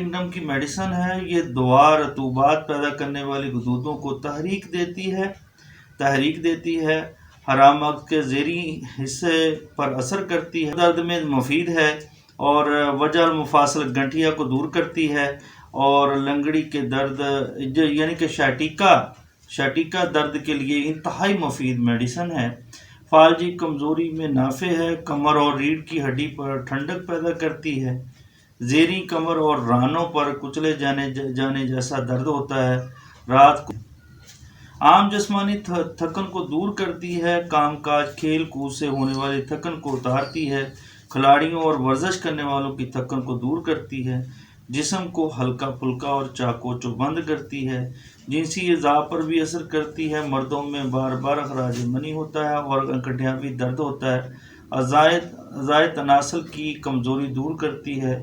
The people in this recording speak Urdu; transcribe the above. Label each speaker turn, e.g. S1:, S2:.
S1: کنگڈم کی میڈیسن ہے، یہ دوا رطوبات پیدا کرنے والی گدودوں کو تحریک دیتی ہے، حرام مغز کے ذیلی حصے پر اثر کرتی ہے، درد میں مفید ہے اور وجع المفاصل گنٹھیا کو دور کرتی ہے، اور لنگڑی کے درد یعنی کہ شاٹیکا درد کے لیے انتہائی مفید میڈیسن ہے، فالجی کمزوری میں نافع ہے، کمر اور ریڑھ کی ہڈی پر ٹھنڈک پیدا کرتی ہے، زیریں کمر اور رانوں پر کچلے جانے جیسا درد ہوتا ہے، رات کو عام جسمانی تھکن کو دور کرتی ہے، کام کاج کھیل کود سے ہونے والی تھکن کو اتارتی ہے، کھلاڑیوں اور ورزش کرنے والوں کی تھکن کو دور کرتی ہے، جسم کو ہلکا پھلکا اور چاقو چوبند کرتی ہے، جنسی اعضاء پر بھی اثر کرتی ہے، مردوں میں بار بار اخراج منی ہوتا ہے اور انکٹھیاوی درد ہوتا ہے، اعضائے تناسل کی کمزوری دور کرتی ہے،